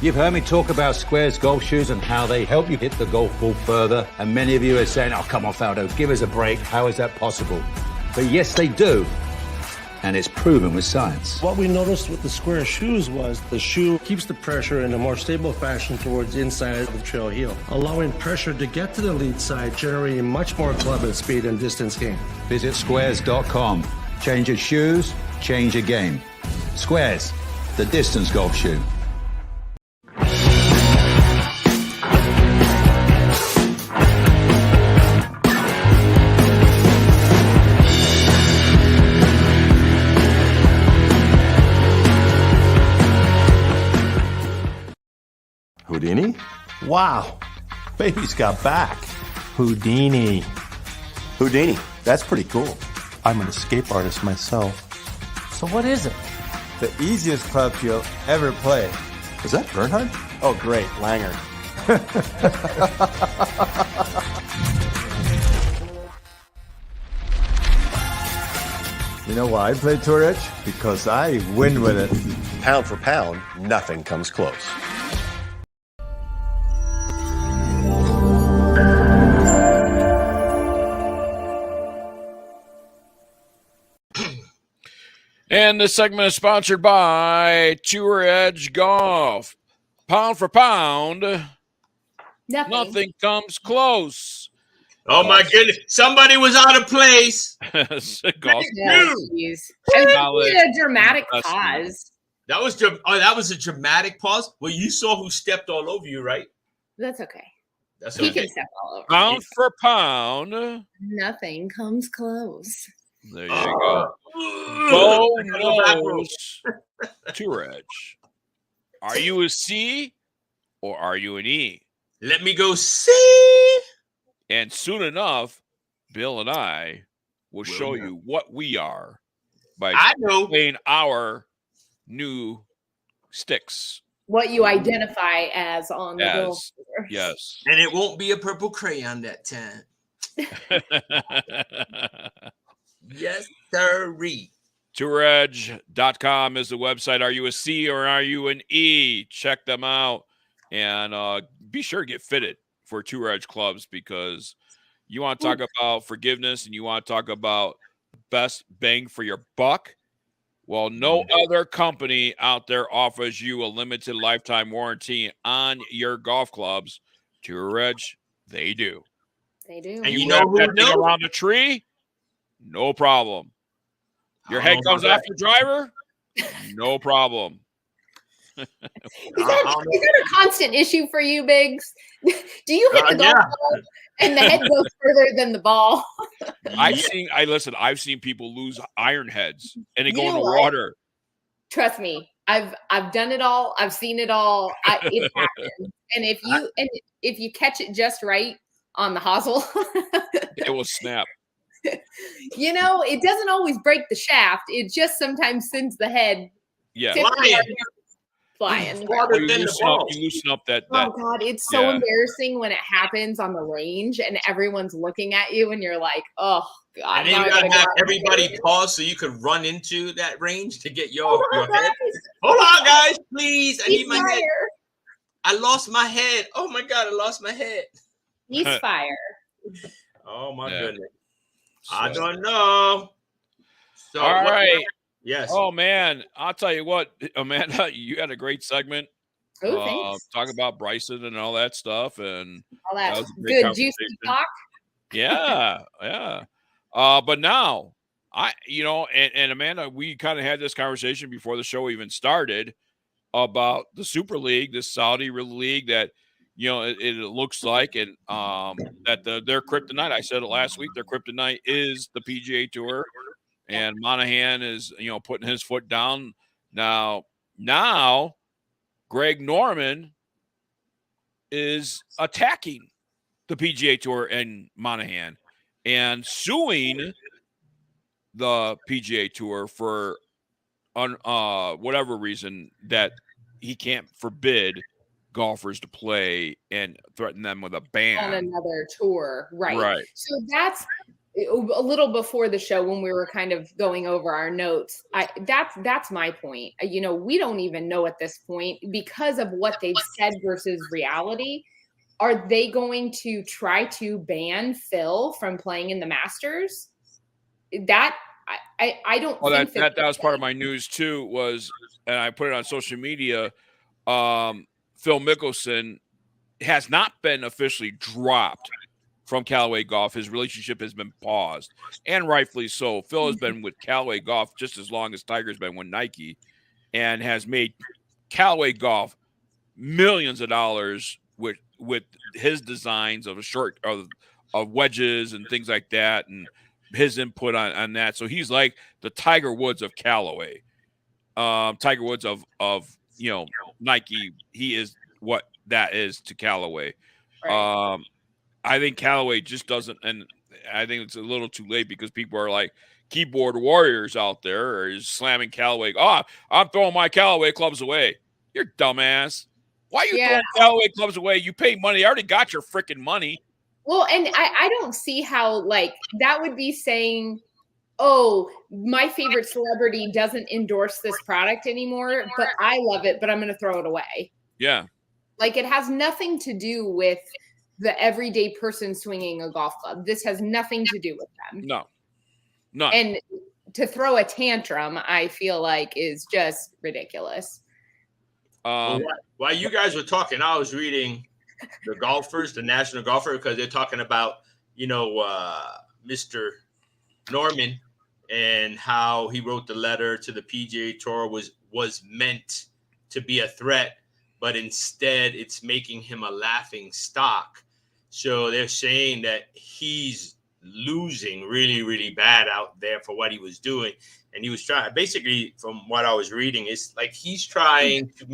You've heard me talk about Squares golf shoes and how they help you hit the golf ball further. And many of you are saying, oh, come on, Faldo, give us a break. How is that possible? But yes, they do. And it's proven with science. What we noticed with the Square shoes was the shoe keeps the pressure in a more stable fashion towards the inside of the trail heel, allowing pressure to get to the lead side, generating much more club and speed and distance gain. Visit squares.com. Change your shoes, change your game. Squares, the distance golf shoe. Houdini? Wow. Baby's got back. Houdini. Houdini. That's pretty cool. I'm an escape artist myself. So what is it? The easiest club you'll ever play. Is that Bernhard? Oh, great. Langer. You know why I play Tour Edge? Because I win with it. Pound for pound, nothing comes close. And this segment is sponsored by Tour Edge Golf. Pound for pound, nothing comes close. Oh my goodness! Somebody was out of place. Golf. Yeah, I did a dramatic pause. That was a dramatic pause. Well, you saw who stepped all over you, right? That's okay. That's he okay. can step all over. Pound for pound, nothing comes close. There you go. Go knows Tour Edge. Are you a C or are you an E? Let me go see. And soon enough, Bill and I will show you what we are by playing our new sticks. What you identify as on the golf course. Yes. And it won't be a purple crayon that time. Yes, sirree. TourEdge.com is the website. Are you a C or are you an E? Check them out. And be sure to get fitted for Tour Edge clubs because you want to talk about forgiveness and you want to talk about best bang for your buck. Well, no other company out there offers you a limited lifetime warranty on your golf clubs. Tour Edge, they do. They do. And you know who that thing around the tree? No problem. Your head comes off the driver? No problem. Is that a constant issue for you, Biggs? Do you hit the golf ball and the head goes further than the ball? I've seen people lose iron heads and they go in the water. Trust me, I've done it all. I've seen it all. It happens. And if you catch it just right on the hosel, it will snap. You know, it doesn't always break the shaft. It just sometimes sends the head flying. You loosen up that. Oh God, it's so embarrassing when it happens on the range and everyone's looking at you and you're like, oh God. And then you gotta have everybody pause so you could run into that range to get your head. Hold on, guys, please. I need my head. I lost my head. Oh my God, I lost my head. He's fire. Oh my goodness. So, I don't know. So, all right. Yes. Oh man, I'll tell you what, Amanda, you had a great segment. Oh, thanks. Talk about Bryson and all that stuff, and all that good juicy talk. Yeah. But now, and Amanda, we kind of had this conversation before the show even started about the Super League, this Saudi league that. It looks like, and that their kryptonite. I said it last week. Their kryptonite is the PGA Tour, and Monahan is putting his foot down now. Greg Norman is attacking the PGA Tour and Monahan, and suing the PGA Tour for whatever reason that he can't forbid golfers to play and threaten them with a ban on another tour. Right. Right. So that's a little before the show when we were kind of going over our notes. That's my point. We don't even know at this point because of what they've said versus reality. Are they going to try to ban Phil from playing in the Masters? That I don't think that was part of my news too, and I put it on social media. Phil Mickelson has not been officially dropped from Callaway Golf. His relationship has been paused, and rightfully so. Phil has been with Callaway Golf just as long as Tiger's been with Nike, and has made Callaway Golf millions of dollars with his designs of of wedges and things like that, and his input on that. So he's like the Tiger Woods of Callaway. Tiger Woods of Nike. He is what that is to Callaway. Right. I think Callaway just doesn't, and I think it's a little too late because people are like keyboard warriors out there are slamming Callaway. Oh, I'm throwing my Callaway clubs away. You're dumbass. Why are you throwing Callaway clubs away? You pay money. I already got your freaking money. Well, and I don't see how that would be saying, oh, my favorite celebrity doesn't endorse this product anymore, but I love it, but I'm going to throw it away. Yeah. It has nothing to do with the everyday person swinging a golf club. This has nothing to do with them. No. None. And to throw a tantrum, I feel like is just ridiculous. While you guys were talking, I was reading the golfers, the national golfer, because they're talking about, Mr. Norman and how he wrote the letter to the PGA Tour was meant to be a threat, but instead it's making him a laughing stock. So they're saying that he's losing really, really bad out there for what he was doing. And he was trying, basically, from what I was reading, it's like he's trying to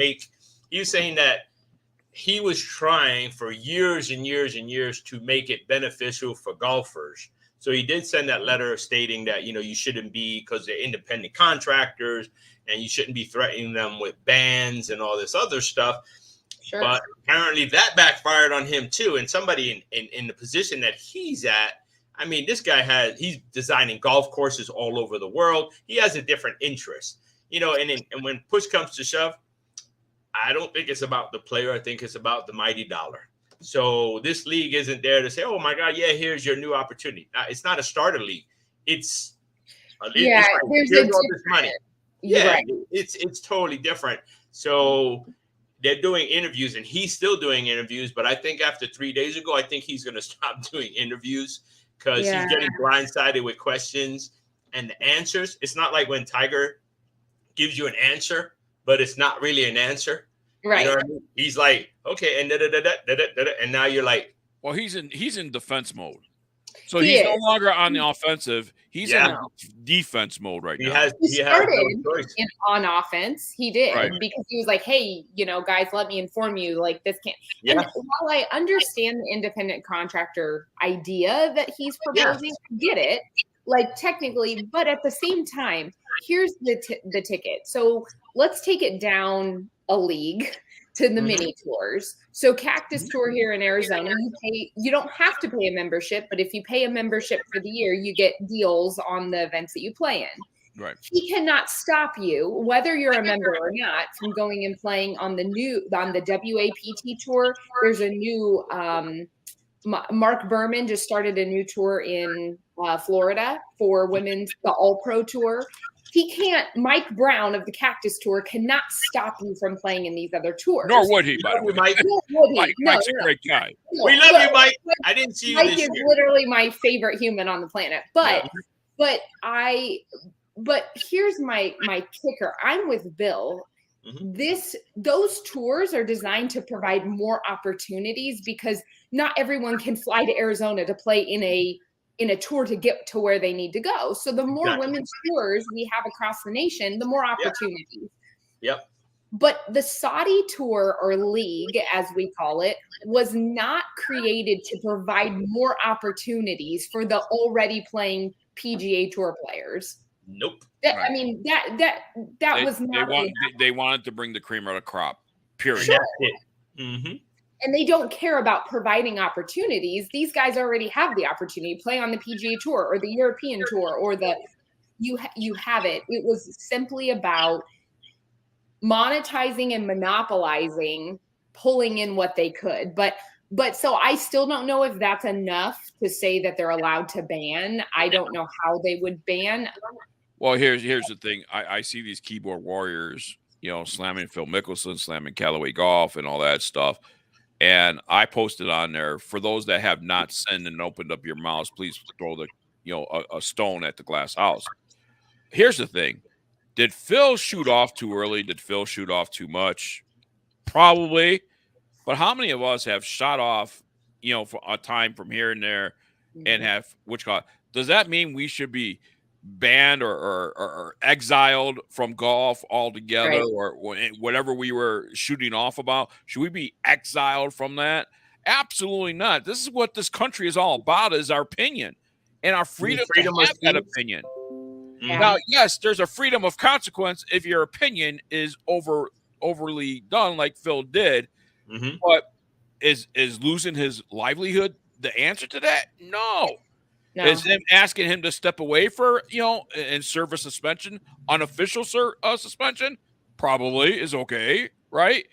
he was saying that he was trying for years and years and years to make it beneficial for golfers. So he did send that letter stating that, you shouldn't be, because they're independent contractors, and you shouldn't be threatening them with bans and all this other stuff. Sure. But apparently that backfired on him too. And somebody in the position that he's at, I mean, this guy he's designing golf courses all over the world. He has a different interest, and when push comes to shove, I don't think it's about the player. I think it's about the mighty dollar. So this league isn't there to say, oh my God, yeah, here's your new opportunity. It's not a starter league. It's here's all this money. Yeah, right. It's totally different. So they're doing interviews, and he's still doing interviews. But I think after 3 days ago, I think he's going to stop doing interviews because he's getting blindsided with questions and the answers. It's not like when Tiger gives you an answer, but it's not really an answer. Right. You know what I mean? He's like, okay, and and now you're like, well, he's in defense mode. So he's no longer on the offensive. He's in defense mode right now. He started on offense. He did because he was like, hey, guys, let me inform you, this can't. Yeah. And while I understand the independent contractor idea that he's proposing, I get it, technically, but at the same time, here's the ticket. So let's take it down a league to the mini tours. So Cactus Tour here in Arizona, you don't have to pay a membership, but if you pay a membership for the year, you get deals on the events that you play in. Right. He cannot stop you, whether you're a member or not, from going and playing on the WAPT tour. There's a new Mark Berman just started a new tour in Florida for women's, the All Pro Tour. He can't. Mike Brown of the Cactus Tour cannot stop you from playing in these other tours. Nor would he, by the way. Mike's a great guy. We love you, Mike. I didn't see you Mike this is year. Literally my favorite human on the planet. But here's my kicker. I'm with Bill. Those tours are designed to provide more opportunities because not everyone can fly to Arizona to play in a tour to get to where they need to go. So the more women's tours we have across the nation, the more opportunities. Yep. But the Saudi tour, or league, as we call it, was not created to provide more opportunities for the already playing PGA Tour players. Nope. I mean, that was not. They wanted to bring the cream of the crop. Period. Sure. Mm-hmm. and they don't care about providing opportunities. These guys already have the opportunity, play on the PGA Tour or the European Tour or you have it. It was simply about monetizing and monopolizing, pulling in what they could. But so I still don't know if that's enough to say that they're allowed to ban. I don't know how they would ban. Well, here's the thing. I see these keyboard warriors, slamming Phil Mickelson, slamming Callaway Golf and all that stuff. And I posted on there, for those that have not sinned and opened up your mouths, please throw a stone at the glass house. Here's the thing. Did Phil shoot off too early? Did Phil shoot off too much? Probably. But how many of us have shot off, for a time from here and there and have does that mean we should be banned or exiled from golf altogether, right, or whatever we were shooting off about? Should we be exiled from that? Absolutely not. This is what this country is all about, is our opinion and our freedom to have that opinion. Yeah. Now, yes, there's a freedom of consequence if your opinion is overly done like Phil did, but is losing his livelihood the answer to that? No. Is them asking him to step away for, and serve a suspension, unofficial suspension? Probably is okay, right?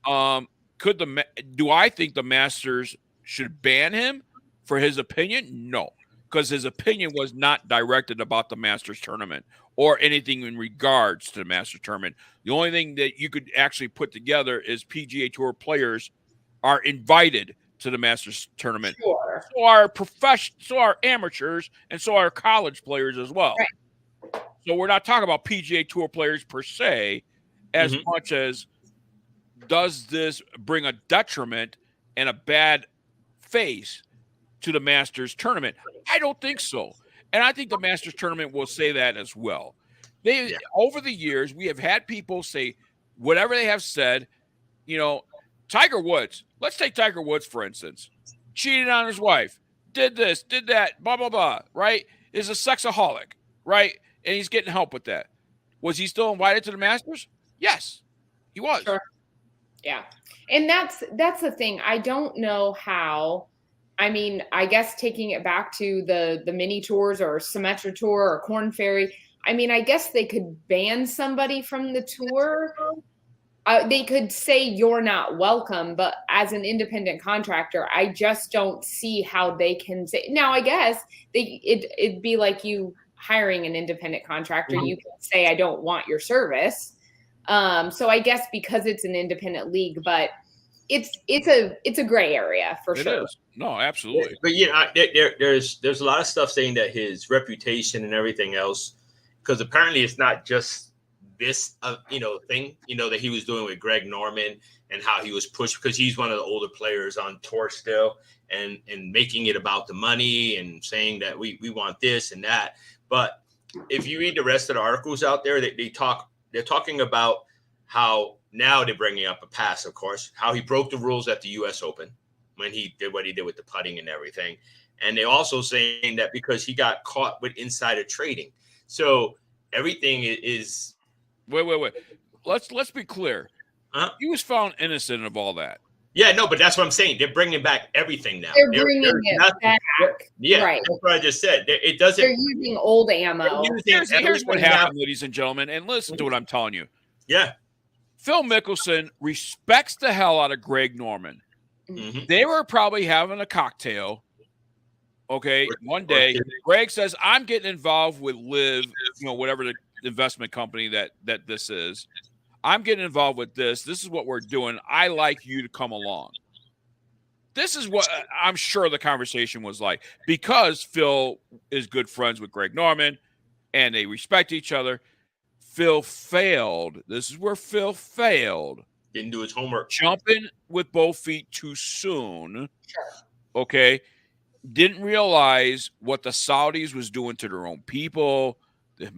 Do I think the Masters should ban him for his opinion? No, because his opinion was not directed about the Masters tournament or anything in regards to the Masters tournament. The only thing that you could actually put together is PGA Tour players are invited to the Masters tournament. Sure. So are amateurs, and so are college players as well. Right. So we're not talking about PGA Tour players per se, as much as does this bring a detriment and a bad face to the Masters tournament? I don't think so. And I think the Masters tournament will say that as well. Over the years, we have had people say whatever they have said. Tiger Woods, let's take Tiger Woods, for instance, cheated on his wife, did this, did that, blah, blah, blah, right? Is a sexaholic, right? And he's getting help with that. Was he still invited to the Masters? Yes, he was. Sure. Yeah. And that's the thing. I don't know how. I mean, I guess taking it back to the mini tours or Symetra Tour or Corn Ferry, I mean, I guess they could ban somebody from the tour. They could say you're not welcome, but as an independent contractor, I just don't see how they can say. Now, I guess it'd be like you hiring an independent contractor. You can say, I don't want your service. So I guess because it's an independent league, but it's a gray area for sure. It is. No, absolutely. But there's a lot of stuff saying that his reputation and everything else, because apparently it's not just this thing that he was doing with Greg Norman and how he was pushed, because he's one of the older players on tour still, and making it about the money and saying that we want this and that. But if you read the rest of the articles out there, they're talking about how now they're bringing up a past, of course, how he broke the rules at the US Open when he did what he did with the putting and everything. And they also saying that because he got caught with insider trading. So everything is Wait. Let's be clear. He was found innocent of all that. Yeah, no, but that's what I'm saying. They're bringing back everything now. They're bringing it back. Yeah, right. That's what I just said. It doesn't. They're using old ammo. Here's what happened, ladies and gentlemen, and listen to what I'm telling you. Yeah. Phil Mickelson respects the hell out of Greg Norman. Mm-hmm. They were probably having a cocktail. Okay, one day Greg says, "I'm getting involved with Live, whatever the investment company that this is. I'm getting involved with this. This is what we're doing. I like you to come along." This is what I'm sure the conversation was like, because Phil is good friends with Greg Norman and they respect each other. Phil failed. This is where Phil failed. Didn't do his homework. Jumping with both feet too soon. Okay. Didn't realize what the Saudis was doing to their own people, the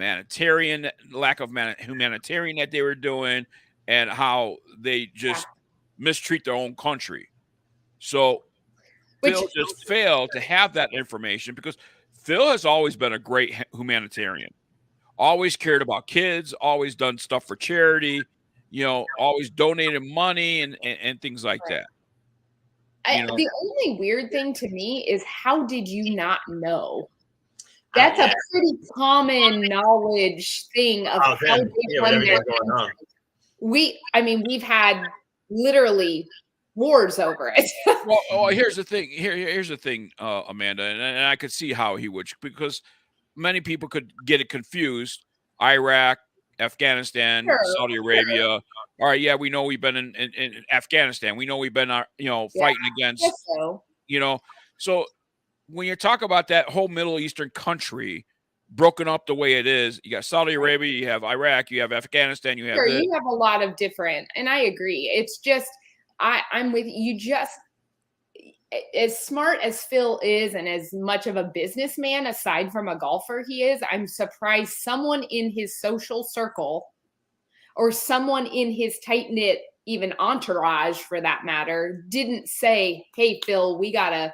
lack of humanitarian that they were doing, and how they just mistreat their own country. So Phil just failed to have that information, because Phil has always been a great humanitarian, always cared about kids, always done stuff for charity, always donated money and things like that. The only weird thing to me is, how did you not know? That's a pretty common knowledge thing of how they run their country. We've had literally wars over it. well, here's the thing. Here's the thing, Amanda, and I could see how he would, because many people could get it confused. Iraq, Afghanistan, Saudi Arabia. All right, yeah, we know we've been in Afghanistan. We know we've been, fighting against, So when you talk about that whole Middle Eastern country broken up the way it is, you got Saudi Arabia, you have Iraq, you have Afghanistan, you have you have a lot of different, and I agree. It's just I'm with you. Just as smart as Phil is, and as much of a businessman aside from a golfer he is, I'm surprised someone in his social circle or someone in his tight-knit, even entourage for that matter, didn't say, hey, Phil, we gotta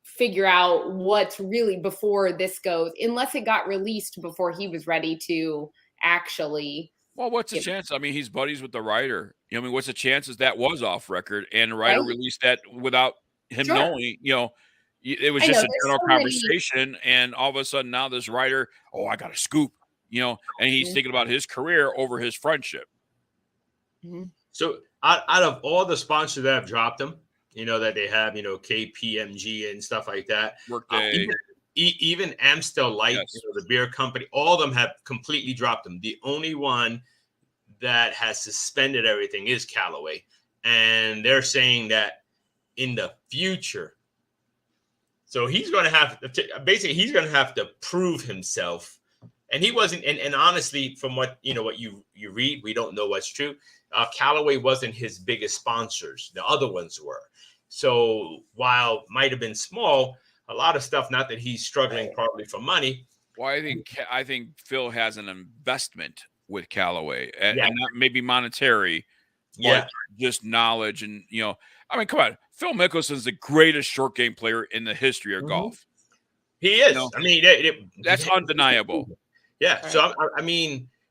figure out what's really before this goes, unless it got released before he was ready to actually. Well, what's the chance? I mean, he's buddies with the writer. What's the chances that was off record and the writer released that without him knowing? It was just a general conversation, and all of a sudden now this writer, I got a scoop, and he's thinking about his career over his friendship. Mm-hmm. So out of all the sponsors that have dropped him, that they have, KPMG and stuff like that. Even Amstel Light, the beer company, all of them have completely dropped them. The only one that has suspended everything is Callaway. And they're saying that in the future, so he's going to have to prove himself. And he wasn't, and honestly, from what you read, we don't know what's true. Callaway wasn't his biggest sponsors. The other ones were. So while might have been small, a lot of stuff, not that he's struggling probably for money. Well, I think Phil has an investment with Callaway, and not maybe monetary, but just knowledge. And, come on. Phil Mickelson's the greatest short game player in the history of golf. He is. That's undeniable. Yeah. Right. So,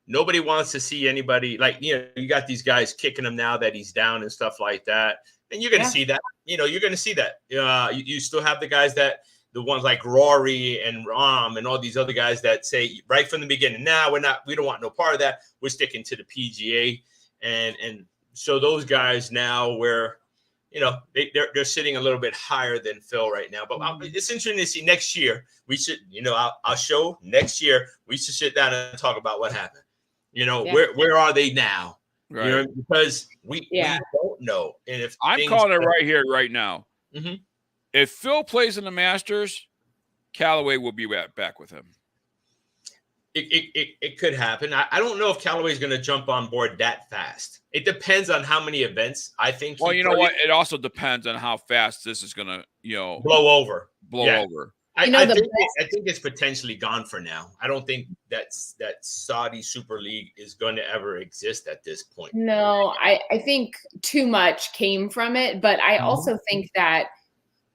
nobody wants to see anybody you got these guys kicking him now that he's down and stuff like that. And you're going to see that, you're going to see that. You still have the ones like Rory and Rahm and all these other guys that say right from the beginning, we don't want no part of that. We're sticking to the PGA. And so those guys now they're sitting a little bit higher than Phil right now. But it's interesting to see next year. We should, I'll show next year, we should sit down and talk about what happened. Where are they now? Right. Because we don't know. And if I'm calling it right here, right now. Mm-hmm. If Phil plays in the Masters, Callaway will be back with him. It could happen. I don't know if Callaway is going to jump on board that fast. It depends on how many events. I think. Well, you know what? It also depends on how fast this is going to, blow over. I think it's potentially gone for now. I don't think that Saudi Super League is going to ever exist at this point. No, I think too much came from it, but I also think that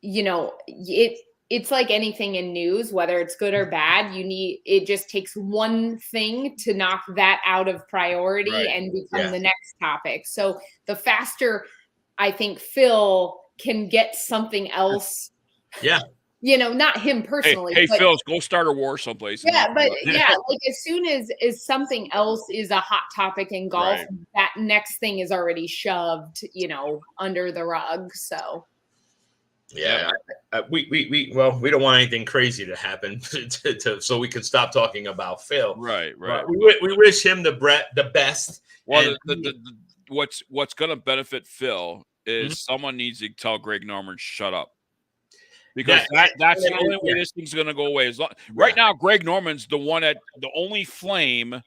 it's like anything in news, whether it's good or bad. It just takes one thing to knock that out of priority and become the next topic. So the faster I think Phil can get something else. Yeah. Not him personally. Hey, but, Phil, go start a war someplace. Yeah, but as soon as something else is a hot topic in golf, that next thing is already shoved, under the rug. So. Yeah, we don't want anything crazy to happen so we can stop talking about Phil. Right. We wish him the best. Well, what's going to benefit Phil is someone needs to tell Greg Norman shut up. Because that's the only way this thing's going to go away. Right now, Greg Norman's the only flame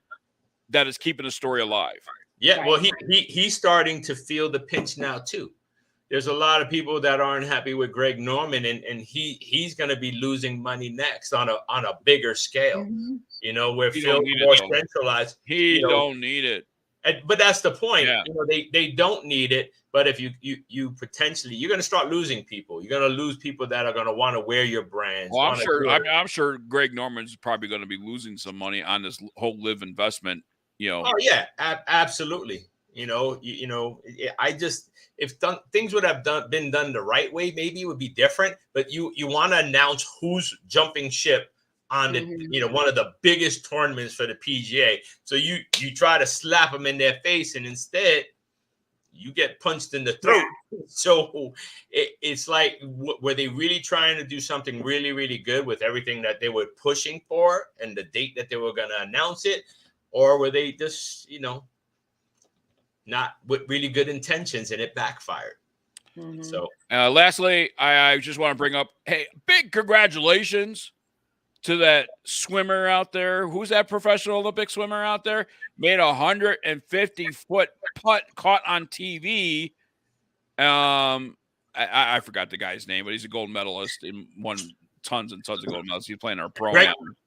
that is keeping the story alive. Yeah, well, he's starting to feel the pinch now too. There's a lot of people that aren't happy with Greg Norman, and he's going to be losing money next on a bigger scale. Mm-hmm. Where Phil's more centralized. He don't need it. But that's the point. Yeah. They don't need it. But if you potentially, you're going to start losing people. You're going to lose people that are going to want to wear your brands. Well, I'm sure Greg Norman's probably going to be losing some money on this whole live investment. Oh yeah, absolutely. I just things would have been done the right way, maybe it would be different. But you want to announce who's jumping ship on the one of the biggest tournaments for the PGA. So you try to slap them in their face, and instead you get punched in the throat. Yeah. So it's like, were they really trying to do something really, really good with everything that they were pushing for and the date that they were going to announce it? Or were they just, not with really good intentions and it backfired? Mm-hmm. So lastly, I just want to bring up, hey, big congratulations to that swimmer out there. Who's that professional Olympic swimmer out there? Made 150-foot putt caught on TV. I forgot the guy's name, but he's a gold medalist and won tons and tons of gold medals. He's playing our pro.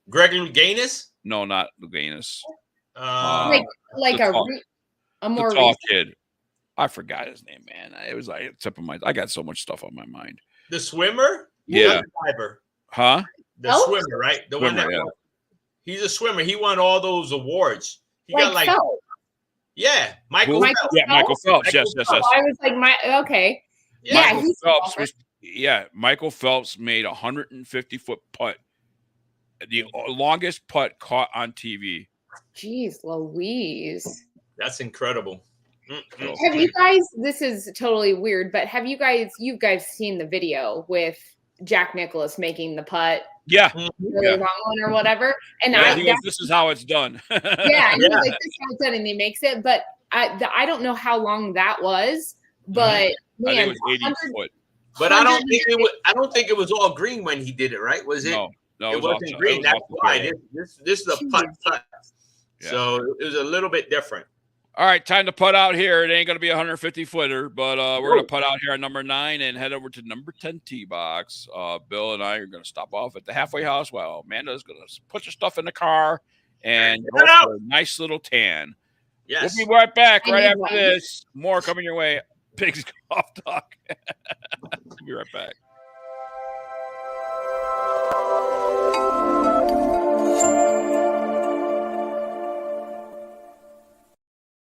Greg Louganis? No, not Louganis. Like a more tall kid. I forgot his name, man. It was like tip of my. I got so much stuff on my mind. The swimmer? Yeah. The diver. Huh? The swimmer, right? The swimmer, one that he's a swimmer. He won all those awards. He got like Phelps. Yeah, Michael Phelps. Yeah, Michael Phelps. Yes. I was like, okay. Yeah, Michael Phelps Michael Phelps made 150-foot putt. The longest putt caught on TV. Jeez Louise. That's incredible. Have you guys, this is totally weird, but have you guys seen the video with Jack Nicklaus making the putt? Yeah. Really wrong one or whatever. And this is how it's done. And he's like, this is how it's done, and he makes it. But I don't know how long that was, but man, I think it was 80 foot. But I don't think it was all green when he did it, right? Was it? No, it wasn't green. That's why this is a putt. Yeah. So it was a little bit different. All right, time to putt out here. It ain't going to be a 150-footer, but we're going to putt out here on number 9 and head over to number 10 tee box. Bill and I are going to stop off at the halfway house while Amanda's going to put your stuff in the car and go for a nice little tan. Yes. We'll be right back right after this. More coming your way. Pigs Golf Talk. We'll be right back.